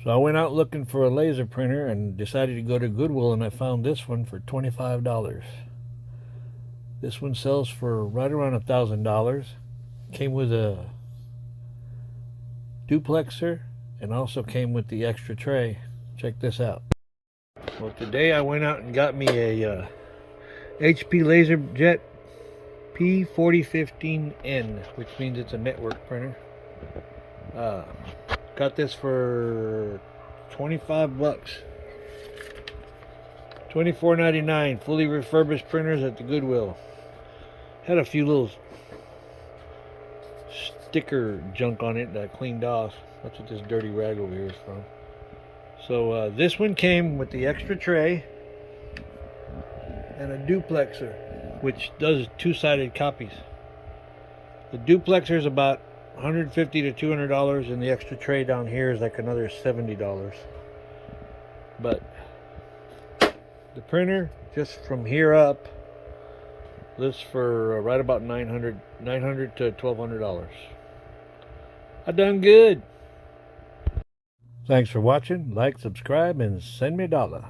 So I went out looking for a laser printer and decided to go to Goodwill, and I found this one for $25. This one sells for right around $1,000. Came with a duplexer and also came with the extra tray. Check this out. Well, today I went out and got me a HP LaserJet P4015N, which means it's a network printer. Got this for 25 bucks. $24.99, fully refurbished printers at the Goodwill. Had a few little sticker junk on it that I cleaned off. That's what this dirty rag over here is from. So this one came with the extra tray and a duplexer, which does two-sided copies. The duplexer is about $150 to $200, and the extra tray down here is like another $70. But the printer, just from here up, lists for right about $900 to $1,200. I done good. Thanks for watching. Like, subscribe, and send me a dollar.